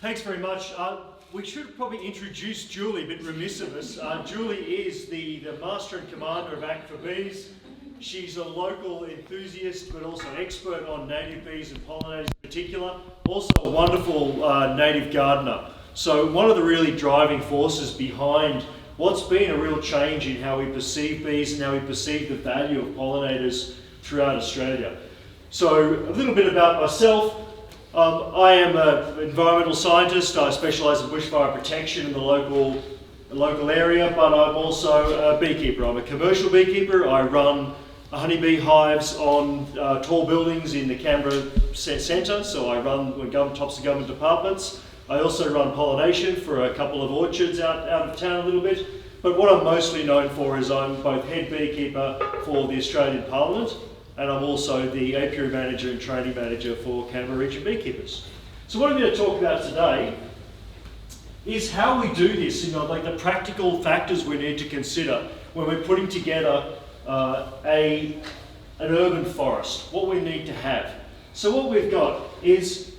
Thanks very much. We should probably introduce Julie, a bit remiss of us. Julie is the master and commander of Act for Bees. She's a local enthusiast, but also expert on native bees and pollinators in particular. Also a wonderful native gardener. So one of the really driving forces behind what's been a real change in how we perceive bees and how we perceive the value of pollinators throughout Australia. So a little bit about myself. I am an environmental scientist. I specialise in bushfire protection in the local area, but I'm also a beekeeper. I'm a commercial beekeeper. I run honeybee hives on tall buildings in the Canberra centre, so I run tops of government departments. I also run pollination for a couple of orchards out of town a little bit, but what I'm mostly known for is I'm both head beekeeper for the Australian Parliament, and I'm also the apiary manager and training manager for Canberra Region Beekeepers. So what I'm going to talk about today is how we do this, like the practical factors we need to consider when we're putting together an urban forest, what we need to have. So what we've got is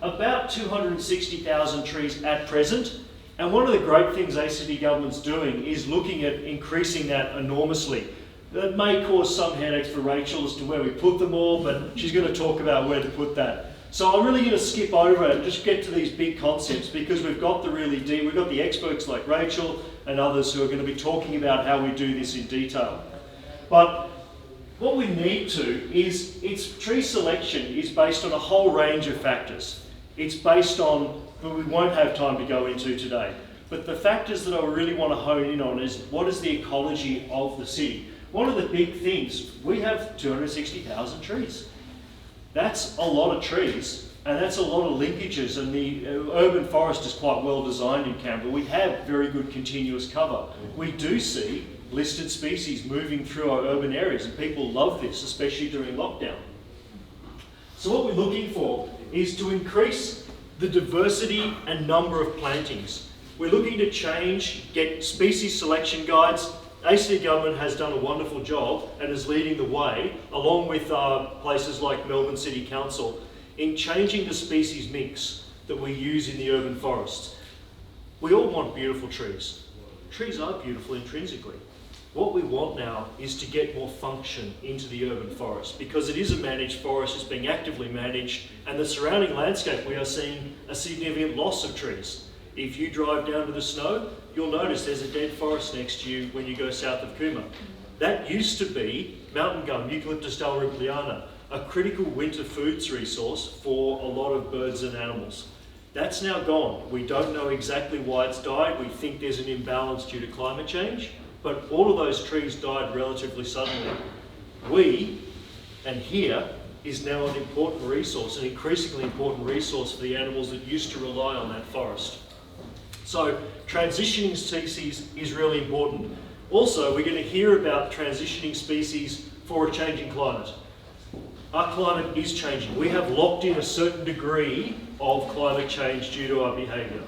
about 260,000 trees at present, and one of the great things ACT government's doing is looking at increasing that enormously. That may cause some headaches for Rachel as to where we put them all, but she's going to talk about where to put that. So I'm really going to skip over it and just get to these big concepts because we've got the experts like Rachel and others who are going to be talking about how we do this in detail. But what we need to is, tree selection is based on a whole range of factors. It's based on, but we won't have time to go into today. But the factors that I really want to hone in on is what is the ecology of the city? One of the big things, we have 260,000 trees. That's a lot of trees, and that's a lot of linkages, and the urban forest is quite well designed in Canberra. We have very good continuous cover. We do see listed species moving through our urban areas, and people love this, especially during lockdown. So what we're looking for is to increase the diversity and number of plantings. We're looking to get species selection guides. ACT government has done a wonderful job and is leading the way, along with places like Melbourne City Council, in changing the species mix that we use in the urban forests. We all want beautiful trees. Trees are beautiful intrinsically. What we want now is to get more function into the urban forest because it is a managed forest, it's being actively managed, and the surrounding landscape we are seeing a significant loss of trees. If you drive down to the snow, you'll notice there's a dead forest next to you when you go south of Cooma. That used to be mountain gum, Eucalyptus dalrympleana, a critical winter foods resource for a lot of birds and animals. That's now gone. We don't know exactly why it's died. We think there's an imbalance due to climate change, but all of those trees died relatively suddenly. Here is now an important resource, an increasingly important resource for the animals that used to rely on that forest. So transitioning species is really important. Also, we're going to hear about transitioning species for a changing climate. Our climate is changing. We have locked in a certain degree of climate change due to our behaviour.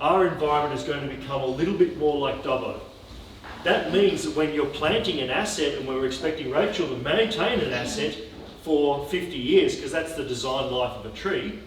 Our environment is going to become a little bit more like Dubbo. That means that when you're planting an asset, and we're expecting Rachel to maintain an asset for 50 years, because that's the design life of a tree,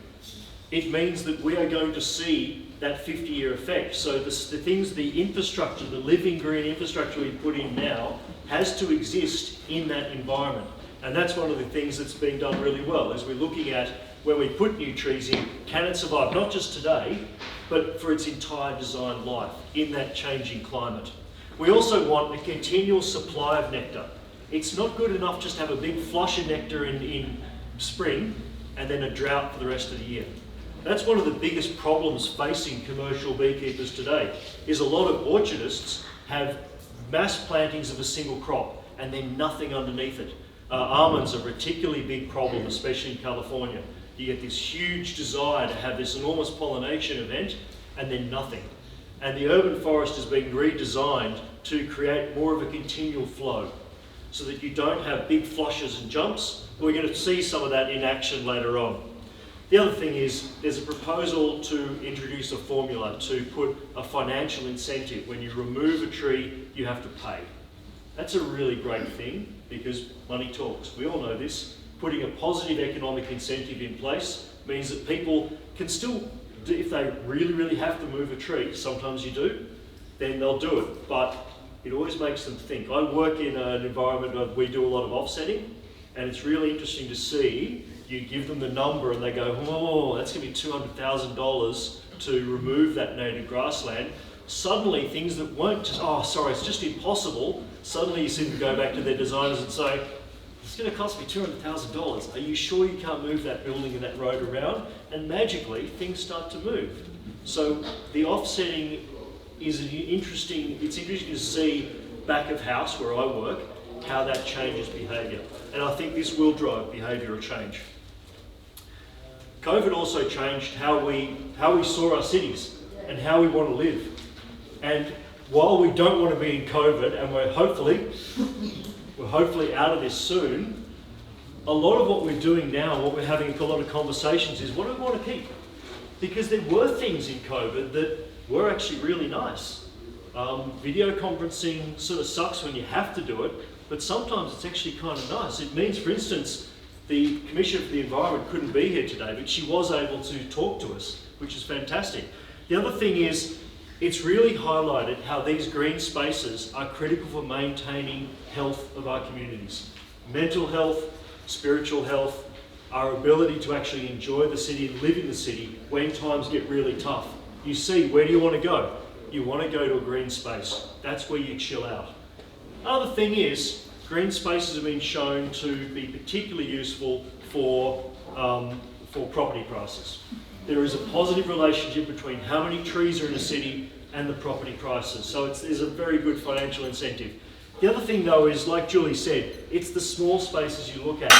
it means that we are going to see that 50-year effect. So the infrastructure, the living green infrastructure we put in now has to exist in that environment. And that's one of the things that's being done really well, is we're looking at when we put new trees in, can it survive not just today, but for its entire design life in that changing climate. We also want a continual supply of nectar. It's not good enough just to have a big flush of nectar in spring and then a drought for the rest of the year. That's one of the biggest problems facing commercial beekeepers today, is a lot of orchardists have mass plantings of a single crop and then nothing underneath it. Almonds are a particularly big problem, especially in California. You get this huge desire to have this enormous pollination event and then nothing. And the urban forest is being redesigned to create more of a continual flow so that you don't have big flushes and jumps. We're going to see some of that in action later on. The other thing is there's a proposal to introduce a formula to put a financial incentive. When you remove a tree, you have to pay. That's a really great thing because money talks. We all know this. Putting a positive economic incentive in place means that people can still if they really, really have to move a tree, sometimes you do, then they'll do it. But it always makes them think. I work in an environment where we do a lot of offsetting, and it's really interesting to see, you give them the number and they go, oh, that's going to be $200,000 to remove that native grassland. Suddenly things that weren't just, oh sorry, it's just impossible, suddenly you see them go back to their designers and say, it's going to cost me $200,000. Are you sure you can't move that building and that road around? And magically, things start to move. So the offsetting is interesting to see back of house where I work, how that changes behaviour. And I think this will drive behavioural change. COVID also changed how we saw our cities and how we want to live. And while we don't want to be in COVID, and we're hopefully out of this soon, a lot of what we're doing now, what we're having a lot of conversations is, what do we want to keep? Because there were things in COVID that were actually really nice. Video conferencing sort of sucks when you have to do it, but sometimes it's actually kind of nice. It means, for instance, the Commissioner for the Environment couldn't be here today, but she was able to talk to us, which is fantastic. The other thing is, it's really highlighted how these green spaces are critical for maintaining health of our communities. Mental health, spiritual health, our ability to actually enjoy the city and live in the city when times get really tough. You see, where do you want to go? You want to go to a green space. That's where you chill out. Another thing is, green spaces have been shown to be particularly useful for property prices. There is a positive relationship between how many trees are in a city and the property prices. So there's a very good financial incentive. The other thing though is, like Julie said, it's the small spaces you look at.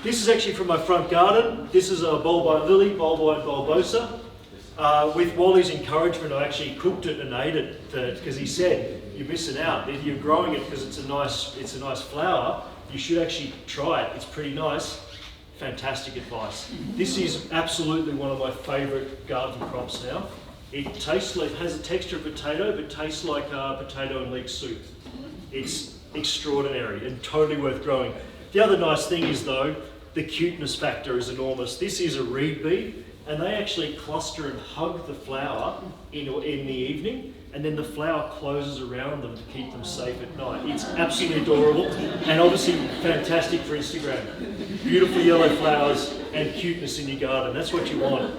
This is actually from my front garden. This is a bulbine lily, bulbine bulbosa. With Wally's encouragement, I actually cooked it and ate it because he said, you're missing out. If you're growing it because it's a nice flower, you should actually try it. It's pretty nice. Fantastic advice. This is absolutely one of my favourite garden crops now. It tastes like, has a texture of potato, but tastes like potato and leek soup. It's extraordinary and totally worth growing. The other nice thing is though, the cuteness factor is enormous. This is a reed bee, and they actually cluster and hug the flower in the evening, and then the flower closes around them to keep them safe at night. It's absolutely adorable, and obviously fantastic for Instagram. Beautiful yellow flowers and cuteness in your garden, that's what you want.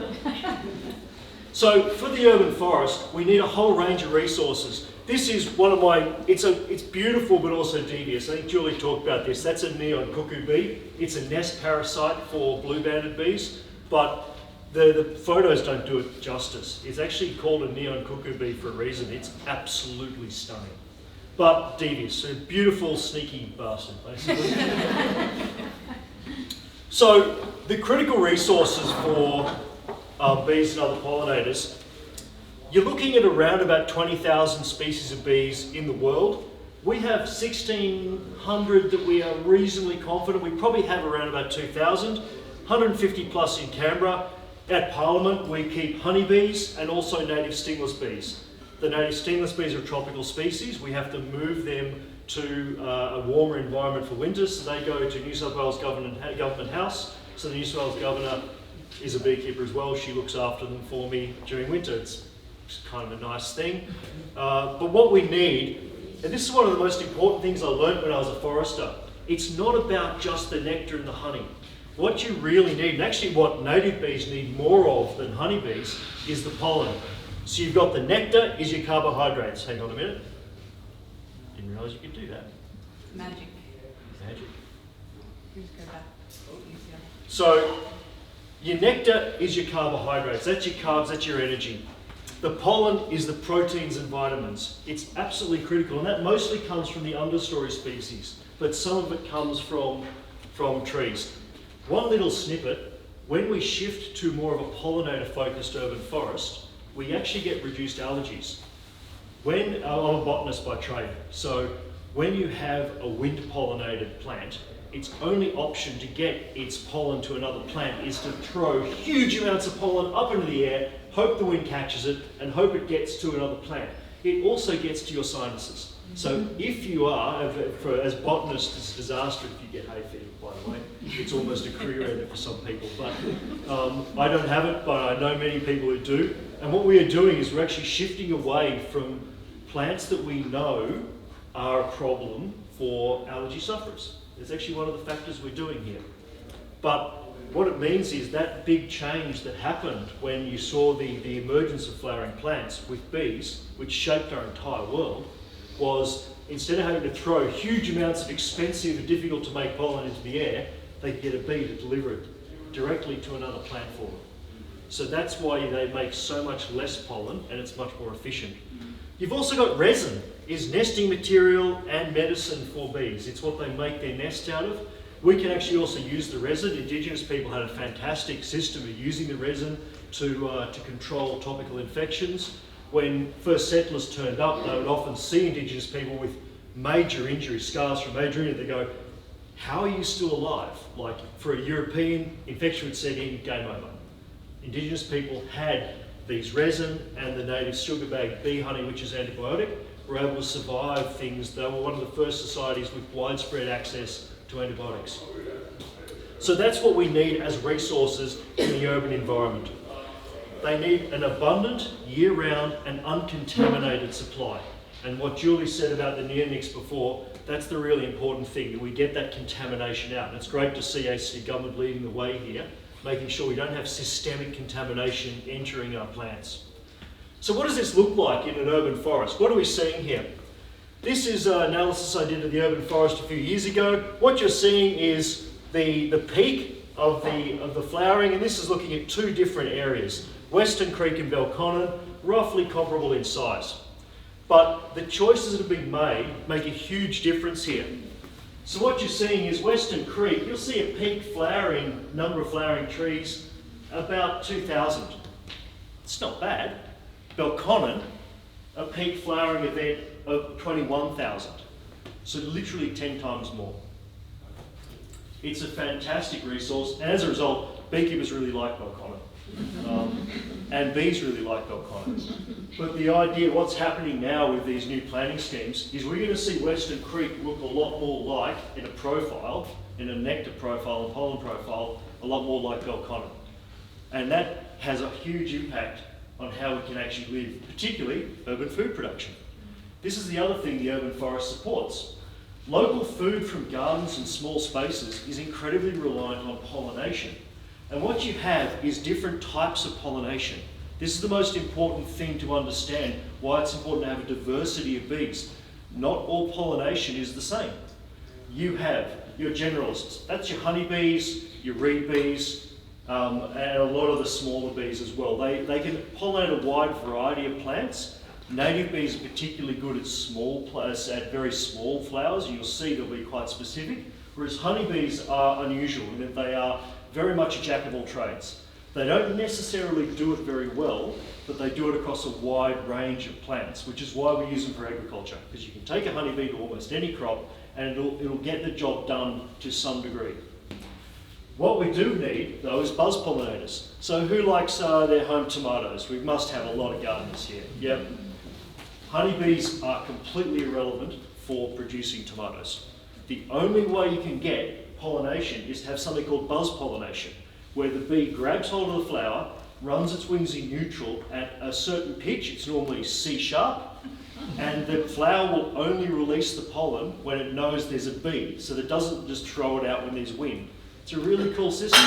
So for the urban forest, we need a whole range of resources. This is one of my, it's beautiful but also devious. I think Julie talked about this. That's a neon cuckoo bee. It's a nest parasite for blue-banded bees, but the photos don't do it justice. It's actually called a neon cuckoo bee for a reason. It's absolutely stunning. But devious, a beautiful, sneaky bastard, basically. So the critical resources for bees and other pollinators, you're looking at around about 20,000 species of bees in the world. We have 1,600 that we are reasonably confident. We probably have around about 2,000, 150 plus in Canberra. At Parliament, we keep honeybees and also native stingless bees. The native stingless bees are a tropical species. We have to move them to a warmer environment for winter, so they go to New South Wales Government House. So the New South Wales Governor is a beekeeper as well. She looks after them for me during winter. It's kind of a nice thing. But what we need, and this is one of the most important things I learned when I was a forester, it's not about just the nectar and the honey. What you really need, and actually what native bees need more of than honeybees, is the pollen. So you've got the nectar is your carbohydrates. Hang on a minute. Didn't realise you could do that. Magic. Magic. Please go back. Easier. So your nectar is your carbohydrates. That's your carbs, that's your energy. The pollen is the proteins and vitamins. It's absolutely critical, and that mostly comes from the understory species, but some of it comes from trees. One little snippet, when we shift to more of a pollinator-focused urban forest, we actually get reduced allergies. I'm a botanist by trade, so when you have a wind-pollinated plant, its only option to get its pollen to another plant is to throw huge amounts of pollen up into the air, hope the wind catches it, and hope it gets to another plant. It also gets to your sinuses. So if you are, as botanists, it's a disaster if you get hay fever, by the way. It's almost a career ender for some people. But I don't have it, but I know many people who do. And what we are doing is we're actually shifting away from plants that we know are a problem for allergy sufferers. It's actually one of the factors we're doing here. But what it means is that big change that happened when you saw the emergence of flowering plants with bees, which shaped our entire world, was instead of having to throw huge amounts of expensive and difficult to make pollen into the air, they could get a bee to deliver it directly to another plant for them. So that's why they make so much less pollen and it's much more efficient. You've also got resin, is nesting material and medicine for bees. It's what they make their nest out of. We can actually also use the resin. Indigenous people had a fantastic system of using the resin to control topical infections. When first settlers turned up, they would often see Indigenous people with major injuries, scars from major injury. They go, how are you still alive? Like for a European, infection would set in, game over. Indigenous people had these resin and the native sugar bag bee honey, which is antibiotic, were able to survive things. They were one of the first societies with widespread access to antibiotics. So that's what we need as resources in the urban environment. They need an abundant, year-round and uncontaminated supply. And what Julie said about the neonics before, that's the really important thing, that we get that contamination out. And it's great to see ACT government leading the way here, making sure we don't have systemic contamination entering our plants. So what does this look like in an urban forest? What are we seeing here? This is an analysis I did of the urban forest a few years ago. What you're seeing is the peak of the flowering, and this is looking at two different areas. Western Creek and Belconnen, roughly comparable in size. But the choices that have been made make a huge difference here. So what you're seeing is Western Creek, you'll see a peak flowering, number of flowering trees, about 2,000. It's not bad. Belconnen, a peak flowering event of 21,000. So literally 10 times more. It's a fantastic resource, and as a result, beekeepers really like Belconnen. And bees really like Belconnen. But the idea, what's happening now with these new planting schemes, is we're going to see Western Creek look a lot more like, in a profile, in a nectar profile and pollen profile, a lot more like Belconnen. And that has a huge impact on how we can actually live, particularly urban food production. This is the other thing the urban forest supports. Local food from gardens and small spaces is incredibly reliant on pollination. And what you have is different types of pollination. This is the most important thing to understand, why it's important to have a diversity of bees. Not all pollination is the same. You have your generalists, that's your honeybees, your reed bees, and a lot of the smaller bees as well. They can pollinate a wide variety of plants. Native bees are particularly good at small plants, at very small flowers. You'll see they'll be quite specific. Whereas honeybees are unusual in that they are very much a jack of all trades. They don't necessarily do it very well, but they do it across a wide range of plants, which is why we use them for agriculture, because you can take a honeybee to almost any crop and it'll get the job done to some degree. What we do need, though, is buzz pollinators. So who likes their home tomatoes? We must have a lot of gardeners here. Yep. Honeybees are completely irrelevant for producing tomatoes. The only way you can get pollination is to have something called buzz pollination, where the bee grabs hold of the flower, runs its wings in neutral at a certain pitch, it's normally C sharp, and the flower will only release the pollen when it knows there's a bee, so that it doesn't just throw it out when there's wind. It's a really cool system,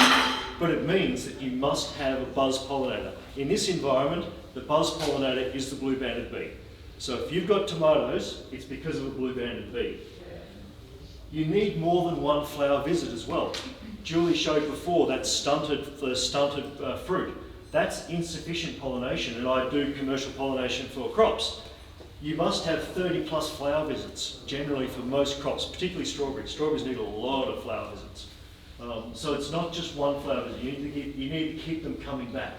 but it means that you must have a buzz pollinator. In this environment, the buzz pollinator is the blue-banded bee. So if you've got tomatoes, it's because of a blue-banded bee. You need more than one flower visit as well. Julie showed before that stunted fruit. That's insufficient pollination, and I do commercial pollination for crops. You must have 30 plus flower visits, generally for most crops, particularly strawberries. Strawberries need a lot of flower visits. So it's not just one flower visit, you need to keep them coming back.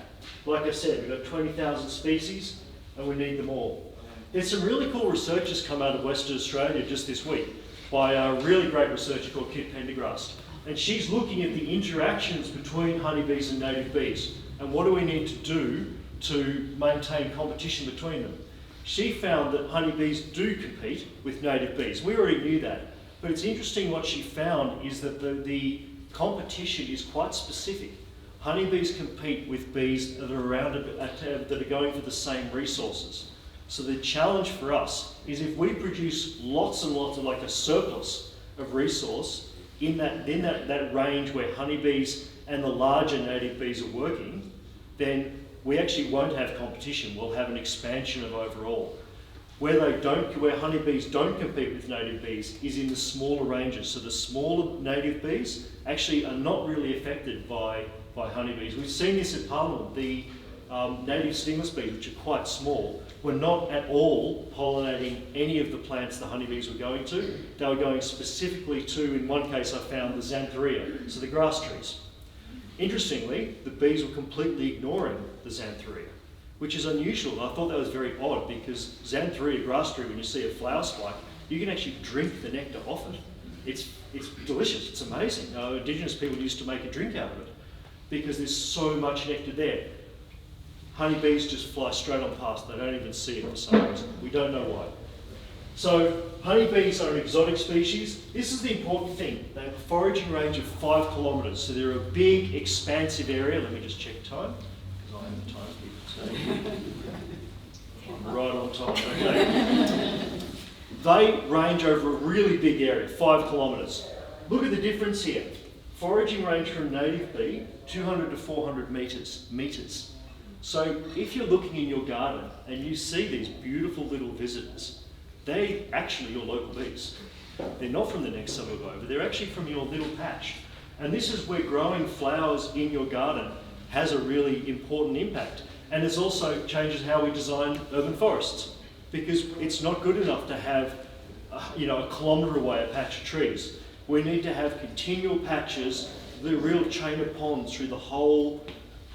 Like I said, we've got 20,000 species and we need them all. There's some really cool research that's come out of Western Australia just this week by a really great researcher called Kit Pendergrast. And she's looking at the interactions between honeybees and native bees and what do we need to do to maintain competition between them. She found that honeybees do compete with native bees. We already knew that. But it's interesting what she found is that the competition is quite specific. Honeybees compete with bees that are around that are going for the same resources. So the challenge for us is if we produce lots and lots of, like a surplus of resource in that range where honeybees and the larger native bees are working, then we actually won't have competition. We'll have an expansion of overall. Where honeybees don't compete with native bees is in the smaller ranges. So the smaller native bees actually are not really affected by honeybees. We've seen this at Parliament. The native stingless bees, which are quite small, were not at all pollinating any of the plants the honeybees were going to. They were going specifically to, in one case I found, the xanthorrhea, so the grass trees. Interestingly, the bees were completely ignoring the xanthorrhea, which is unusual. I thought that was very odd because xanthorrhea grass tree, when you see a flower spike, you can actually drink the nectar off it. It's delicious, it's amazing. Indigenous people used to make a drink out of it because there's so much nectar there. Honeybees just fly straight on past, they don't even see it for some reason. We don't know why. So honeybees are an exotic species. This is the important thing. They have a foraging range of 5 kilometres, so they're a big, expansive area. Let me just check time, because I am the timekeeper today. I'm right on time, okay. They range over a really big area, 5 kilometres. Look at the difference here. Foraging range for a native bee, 200 to 400 metres. So if you're looking in your garden and you see these beautiful little visitors, they're actually your local bees. They're not from the next suburb over, they're actually from your little patch. And this is where growing flowers in your garden has a really important impact. And it also changes how we design urban forests, because it's not good enough to have a kilometre away a patch of trees. We need to have continual patches, the real chain of ponds through the whole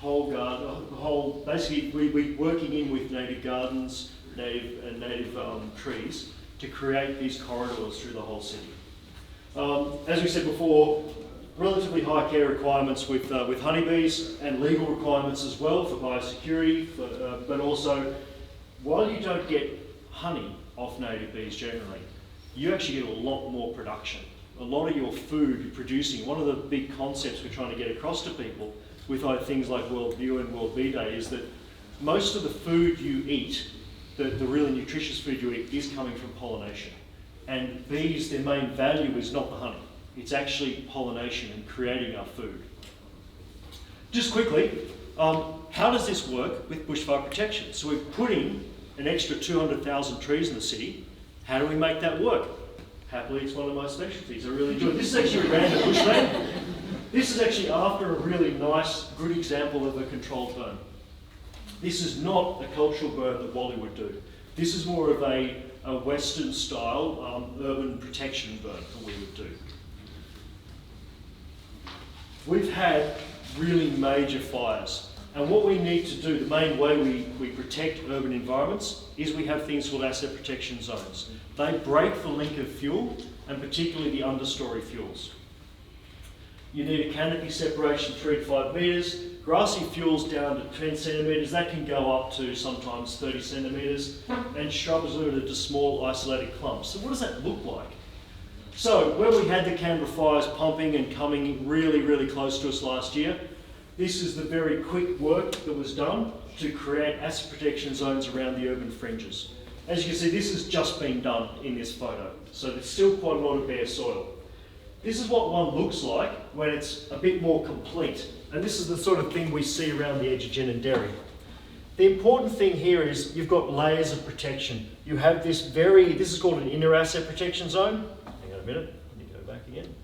garden, basically we're working in with native gardens, native trees to create these corridors through the whole city. As we said before, relatively high care requirements with honeybees and legal requirements as well for biosecurity, but also while you don't get honey off native bees generally, you actually get a lot more production. A lot of your food you're producing, one of the big concepts we're trying to get across to people with things like World View and World Bee Day is that most of the food you eat, the really nutritious food you eat, is coming from pollination. And bees, their main value is not the honey. It's actually pollination and creating our food. Just quickly, how does this work with bushfire protection? So we're putting an extra 200,000 trees in the city. How do we make that work? Happily, it's one of my specialties. I really enjoy it. This is actually a random bushland. This is actually after a really nice, good example of a controlled burn. This is not a cultural burn that Wally would do. This is more of a Western style urban protection burn that we would do. We've had really major fires, and what we need to do, the main way we protect urban environments, is we have things called asset protection zones. They break the link of fuel, and particularly the understory fuels. You need a canopy separation 3 to 5 metres, grassy fuels down to 10 centimetres, that can go up to sometimes 30 centimetres, and shrubs limited to small isolated clumps. So what does that look like? So when we had the Canberra fires pumping and coming really, really close to us last year, this is the very quick work that was done to create asset protection zones around the urban fringes. As you can see, this has just been done in this photo, so there's still quite a lot of bare soil. This is what one looks like when it's a bit more complete, and this is the sort of thing we see around the edge of Ginninderry. The important thing here is you've got layers of protection. You have this is called an inner asset protection zone. Hang on a minute, let me go back again.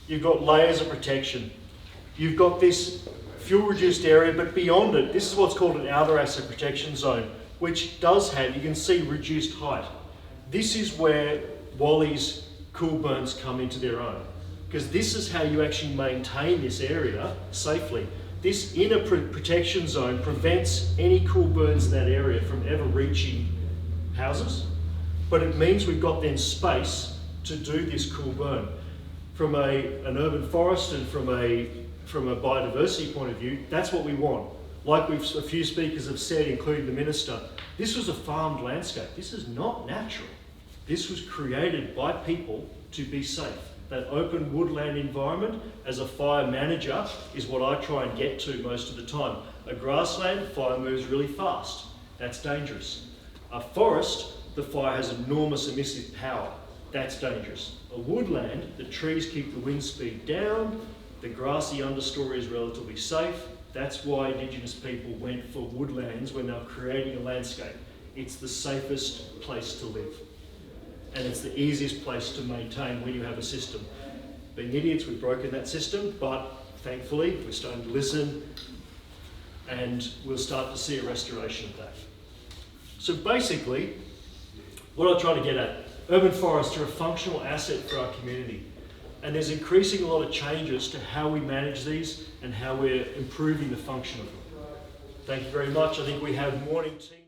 You've got layers of protection. You've got this fuel-reduced area, but beyond it, this is what's called an outer asset protection zone, which does have, you can see, reduced height. This is where Wally's cool burns come into their own, because this is how you actually maintain this area safely. This inner protection zone prevents any cool burns in that area from ever reaching houses, but it means we've got then space to do this cool burn. From an urban forest and from a biodiversity point of view, that's what we want. Like a few speakers have said, including the Minister, this was a farmed landscape. This is not natural. This was created by people to be safe. That open woodland environment as a fire manager is what I try and get to most of the time. A grassland, fire moves really fast. That's dangerous. A forest, the fire has enormous emissive power. That's dangerous. A woodland, the trees keep the wind speed down, the grassy understory is relatively safe. That's why Indigenous people went for woodlands when they were creating a landscape. It's the safest place to live. And it's the easiest place to maintain when you have a system. Being idiots, we've broken that system, but thankfully we're starting to listen and we'll start to see a restoration of that. So basically, what I'm trying to get at, urban forests are a functional asset for our community. And there's increasing a lot of changes to how we manage these and how we're improving the function of them. Thank you very much. I think we have morning tea.